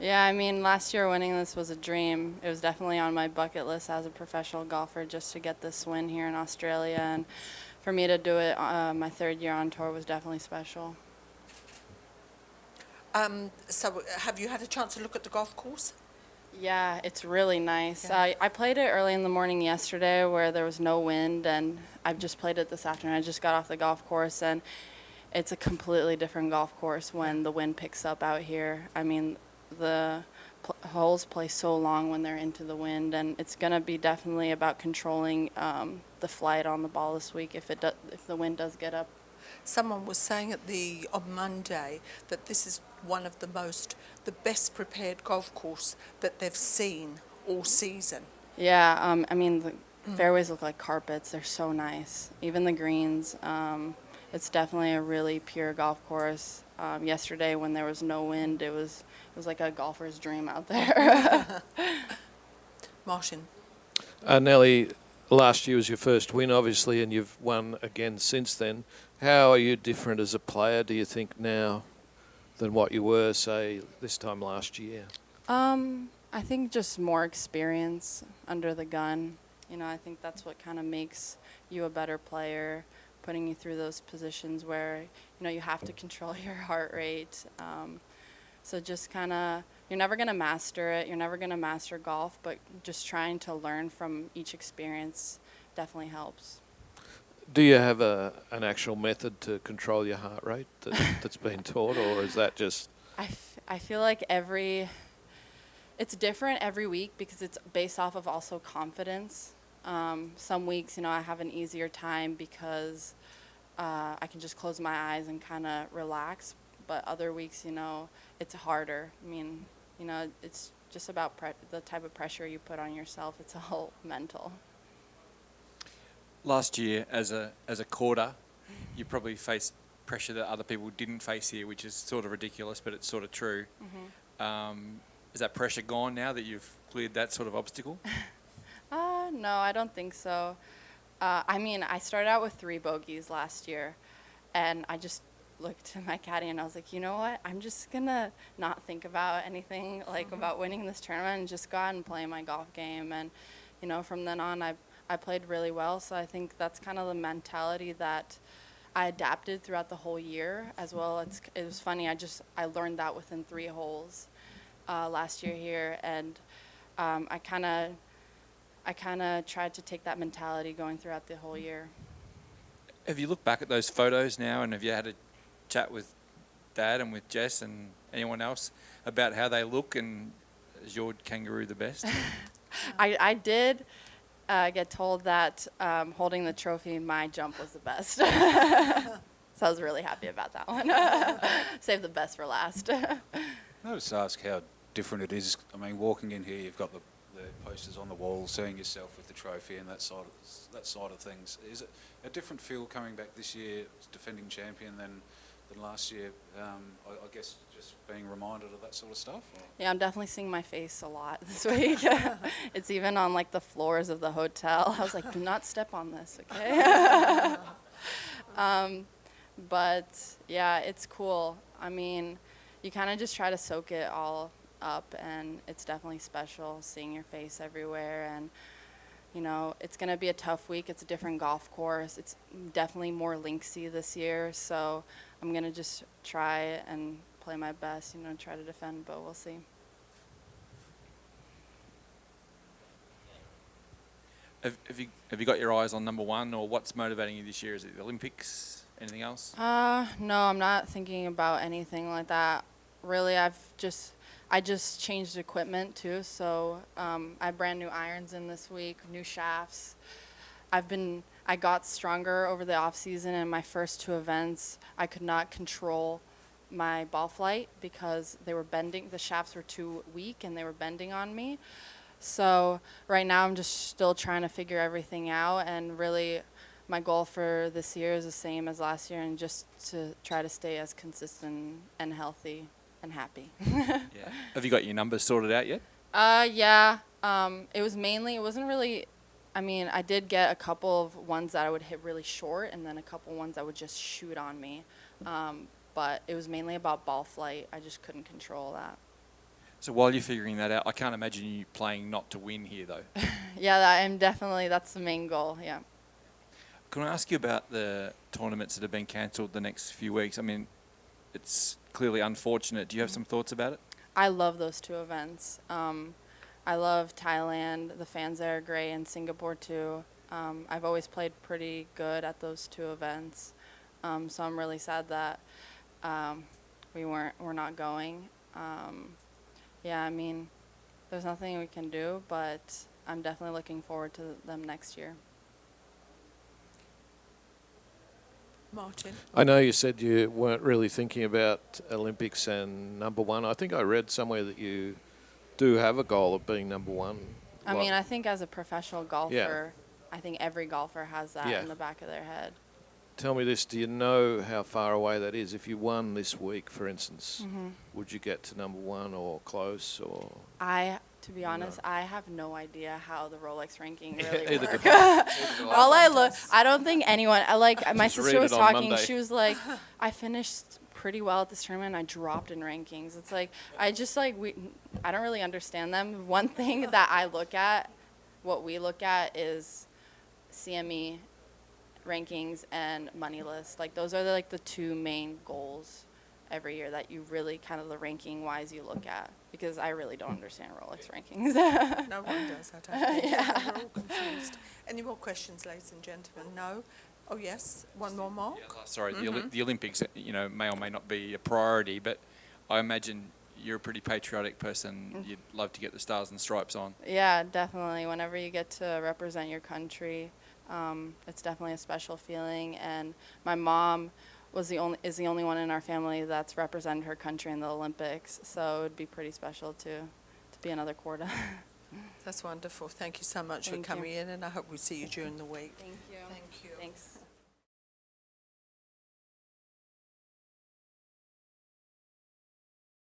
Yeah, I mean, last year winning this was a dream. It was definitely on my bucket list as a professional golfer just to get this win here in Australia. And for me to do it my third year on tour was definitely special. So have you had a chance to look at the golf course? Yeah, it's really nice. Yeah. I played it early in the morning yesterday where there was no wind, and I've just played it this afternoon. I just got off the golf course, and it's a completely different golf course Yeah. when the wind picks up out here. I mean, the holes play so long when they're into the wind, and it's going to be definitely about controlling the flight on the ball this week if the wind does get up. Someone was saying on Monday that this is one of the best prepared golf course that they've seen all season. Yeah, I mean, the fairways look like carpets. They're so nice. Even the greens. It's definitely a really pure golf course. Yesterday, when there was no wind, it was like a golfer's dream out there. Martin. Nelly, last year was your first win, obviously, and you've won again since then. How are you different as a player, do you think, now than what you were, say, this time last year? I think just more experience under the gun. I think that's what kind of makes you a better player, putting you through those positions where, you have to control your heart rate. So just kind of, you're never going to master it. You're never going to master golf, but just trying to learn from each experience definitely helps. Do you have an actual method to control your heart rate that's been taught, or is that just... I feel like it's different every week because it's based off of also confidence. Some weeks, I have an easier time because I can just close my eyes and kind of relax. But other weeks, it's harder. I mean, it's just about the type of pressure you put on yourself. It's all mental. Last year, as a Korda, you probably faced pressure that other people didn't face here, which is sort of ridiculous, but it's sort of true. Is that pressure gone now that you've cleared that sort of obstacle? No, I don't think so. I mean, I started out with 3 bogeys last year, and I just looked at my caddy and I was like, you know what? I'm just gonna not think about anything about winning this tournament and just go out and play my golf game. And from then on, I played really well. So I think that's kind of the mentality that I adapted throughout the whole year as well. It was funny. I learned that within 3 holes last year here, and I kind of tried to take that mentality going throughout the whole year. Have you looked back at those photos now, and have you had a chat with Dad and with Jess and anyone else about how they look, and is your kangaroo the best? I did get told that holding the trophy, my jump was the best. So I was really happy about that one. Save the best for last. I'll just ask how different it is. I mean, walking in here, you've got the posters on the wall, seeing yourself with the trophy and that side of things. Is it a different feel coming back this year as defending champion than last year? I guess just being reminded of that sort of stuff. Or? Yeah, I'm definitely seeing my face a lot this week. It's even on the floors of the hotel. I was like, do not step on this, okay? But yeah, it's cool. I mean, you kind of just try to soak it all up, and it's definitely special seeing your face everywhere. And it's going to be a tough week. It's a different golf course. It's definitely more linksy this year, so I'm going to just try and play my best, try to defend, but we'll see. Have you got your eyes on number one, or what's motivating you this year? Is it the Olympics? Anything else? No, I'm not thinking about anything like that. Really, I just changed equipment too, so I have brand new irons in this week, new shafts. I got stronger over the off season. In my first 2 events, I could not control my ball flight because they were bending. The shafts were too weak and they were bending on me. So right now I'm just still trying to figure everything out, and really my goal for this year is the same as last year, and just to try to stay as consistent and healthy and happy. Yeah. Have you got your numbers sorted out yet? Yeah. It wasn't really, I mean, I did get a couple of ones that I would hit really short, and then a couple ones that would just shoot on me. But it was mainly about ball flight. I just couldn't control that. So while you're figuring that out, I can't imagine you playing not to win here, though. Yeah, that's the main goal. Yeah. Can I ask you about the tournaments that have been cancelled the next few weeks? I mean, it's clearly unfortunate. Do you have some thoughts about it? I love those two events. I love Thailand. The fans there are great, and Singapore too. I've always played pretty good at those two events, so I'm really sad that we're not going. Yeah, I mean, there's nothing we can do, but I'm definitely looking forward to them next year. Martin? I know you said you weren't really thinking about Olympics and number one. I think I read somewhere that you do have a goal of being number one. I mean, I think as a professional golfer, Yeah. I think every golfer has that Yeah. in the back of their head. Tell me this, do you know how far away that is? If you won this week, for instance, would you get to number one or close? Or To be honest, I have no idea how the Rolex ranking really Either works. do I. All I don't think anyone, my Just sister read was it on talking, Monday. she was like, I finished pretty well at this tournament and I dropped in rankings. It's like, I don't really understand them. One thing that I look at, what we look at is CME rankings and money list. Like those are the two main goals every year that you really kind of the ranking wise you look at, because I really don't understand Rolex rankings. No one does, I don't think. Yeah. We're all confused. Any more questions, ladies and gentlemen? No? Oh, yes. One more, Mark? Sorry, the Olympics, may or may not be a priority, but I imagine you're a pretty patriotic person. You'd love to get the stars and stripes on. Yeah, definitely. Whenever you get to represent your country, it's definitely a special feeling. And my mom is the only one in our family that's represented her country in the Olympics, so it would be pretty special to be another Korda. That's wonderful. Thank you so much Thank for you. coming in, and I hope we see you during the week. Thank you. Thank you. Thanks.